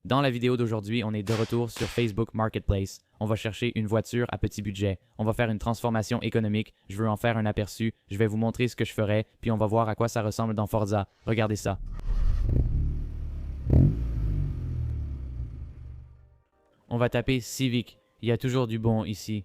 Dans la vidéo d'aujourd'hui, on est de retour sur Facebook Marketplace. On va chercher une voiture à petit budget. On va faire une transformation économique. Je veux en faire un aperçu. Je vais vous montrer ce que je ferai, puis on va voir à quoi ça ressemble dans Forza. Regardez ça. On va taper Civic. Il y a toujours du bon ici.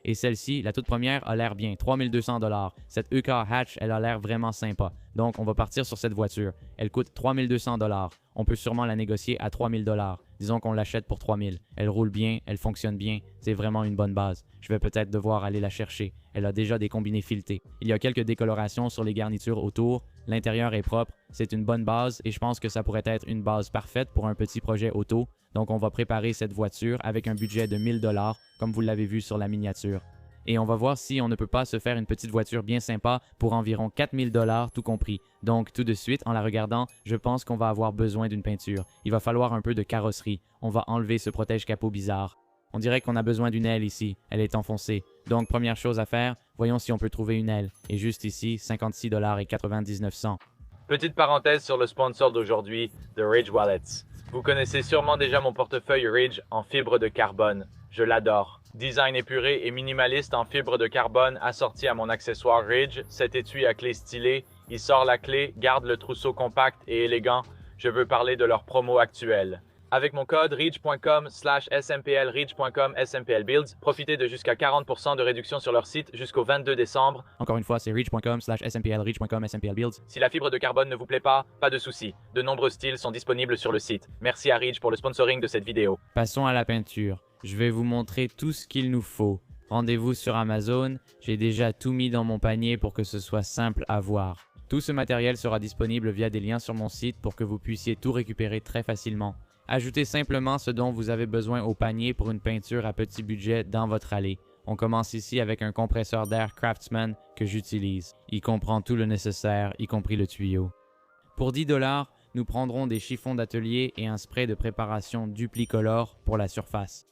Et celle-ci, la toute première, a l'air bien, 3200 $. Cette EK Hatch, elle a l'air vraiment sympa. Donc, on va partir sur cette voiture. Elle coûte 3200 $. On peut sûrement la négocier à 3000 $. Disons qu'on l'achète pour 3000. Elle roule bien, elle fonctionne bien, c'est vraiment une bonne base. Je vais peut-être devoir aller la chercher. Elle a déjà des combinés filetés. Il y a quelques décolorations sur les garnitures autour. L'intérieur est propre, c'est une bonne base et je pense que ça pourrait être une base parfaite pour un petit projet auto. Donc, on va préparer cette voiture avec un budget de 1000 $, comme vous l'avez vu sur la miniature. Et on va voir si on ne peut pas se faire une petite voiture bien sympa pour environ 4000 $ tout compris. Donc, tout de suite, en la regardant, je pense qu'on va avoir besoin d'une peinture. Il va falloir un peu de carrosserie. On va enlever ce protège-capot bizarre. On dirait qu'on a besoin d'une aile ici. Elle est enfoncée. Donc, première chose à faire, voyons si on peut trouver une aile. Et juste ici, 56,99 $. Petite parenthèse sur le sponsor d'aujourd'hui, The Ridge Wallets. Vous connaissez sûrement déjà mon portefeuille Ridge en fibre de carbone. Je l'adore. Design épuré et minimaliste en fibre de carbone assorti à mon accessoire Ridge, cet étui à clé stylé. Il sort la clé, garde le trousseau compact et élégant. Je veux parler de leur promo actuelle. Avec mon code ridge.com/SMPL, ridge.com SMPLbuilds, profitez de jusqu'à 40% de réduction sur leur site jusqu'au 22 décembre. Encore une fois, c'est ridge.com/SMPL, ridge.com SMPLbuilds. Si la fibre de carbone ne vous plaît pas de souci. De nombreux styles sont disponibles sur le site. Merci à Ridge pour le sponsoring de cette vidéo. Passons à la peinture. Je vais vous montrer tout ce qu'il nous faut. Rendez-vous sur Amazon. J'ai déjà tout mis dans mon panier pour que ce soit simple à voir. Tout ce matériel sera disponible via des liens sur mon site pour que vous puissiez tout récupérer très facilement. Ajoutez simplement ce dont vous avez besoin au panier pour une peinture à petit budget dans votre allée. On commence ici avec un compresseur d'air Craftsman que j'utilise. Il comprend tout le nécessaire, y compris le tuyau. Pour 10 $, nous prendrons des chiffons d'atelier et un spray de préparation Duplicolor pour la surface.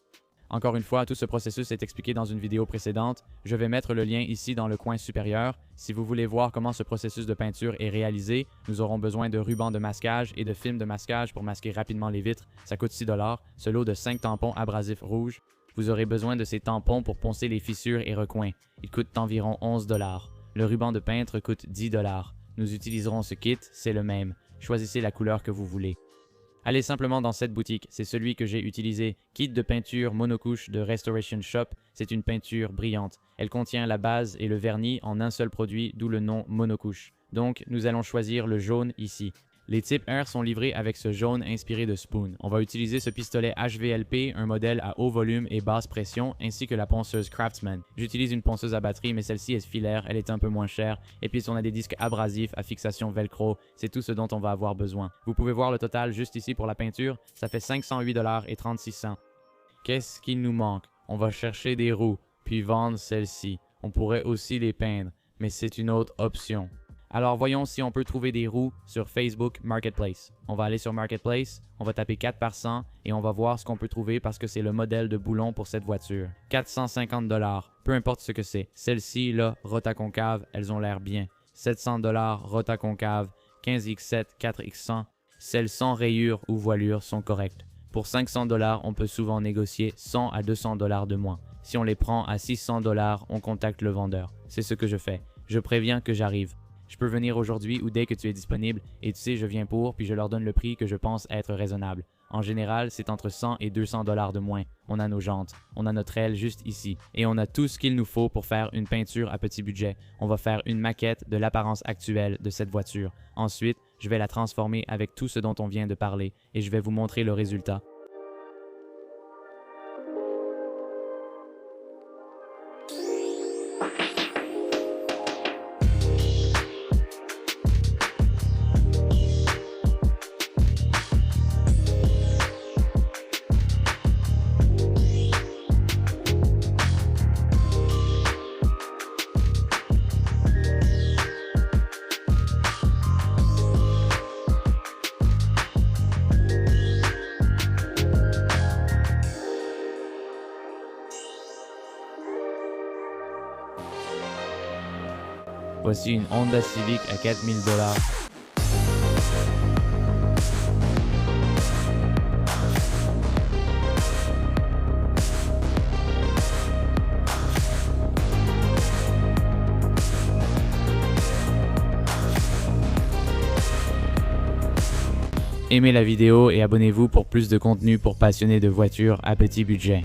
Encore une fois, tout ce processus est expliqué dans une vidéo précédente. Je vais mettre le lien ici dans le coin supérieur. Si vous voulez voir comment ce processus de peinture est réalisé, nous aurons besoin de rubans de masquage et de film de masquage pour masquer rapidement les vitres. Ça coûte 6 $. Ce lot de 5 tampons abrasifs rouges. Vous aurez besoin de ces tampons pour poncer les fissures et recoins. Ils coûtent environ 11 $. Le ruban de peintre coûte 10 $. Nous utiliserons ce kit, c'est le même. Choisissez la couleur que vous voulez. Allez simplement dans cette boutique, c'est celui que j'ai utilisé. Kit de peinture monocouche de Restoration Shop, c'est une peinture brillante. Elle contient la base et le vernis en un seul produit, d'où le nom monocouche. Donc, nous allons choisir le jaune ici. Les types R sont livrés avec ce jaune inspiré de Spoon. On va utiliser ce pistolet HVLP, un modèle à haut volume et basse pression, ainsi que la ponceuse Craftsman. J'utilise une ponceuse à batterie, mais celle-ci est filaire, elle est un peu moins chère. Et puis on a des disques abrasifs à fixation velcro, c'est tout ce dont on va avoir besoin. Vous pouvez voir le total juste ici pour la peinture, ça fait 508,36 $. Qu'est-ce qu'il nous manque? On va chercher des roues, puis vendre celles-ci. On pourrait aussi les peindre, mais c'est une autre option. Alors voyons si on peut trouver des roues sur Facebook Marketplace. On va aller sur Marketplace, on va taper 4 par 100 et on va voir ce qu'on peut trouver parce que c'est le modèle de boulon pour cette voiture. 450 $, peu importe ce que c'est. Celles-ci, là, rota concave, elles ont l'air bien. 700 $, rota concave, 15x7, 4x100. Celles sans rayures ou voilure sont correctes. Pour 500 $, on peut souvent négocier 100 à 200 $ de moins. Si on les prend à 600 $, on contacte le vendeur. C'est ce que je fais. Je préviens que j'arrive. Je peux venir aujourd'hui ou dès que tu es disponible et tu sais, je viens pour, puis je leur donne le prix que je pense être raisonnable. En général, c'est entre 100 et 200 $ de moins. On a nos jantes, on a notre aile juste ici et on a tout ce qu'il nous faut pour faire une peinture à petit budget. On va faire une maquette de l'apparence actuelle de cette voiture. Ensuite, je vais la transformer avec tout ce dont on vient de parler et je vais vous montrer le résultat. Voici une Honda Civic à 4000 $. aimez la vidéo et abonnez-vous pour plus de contenu pour passionnés de voitures à petit budget.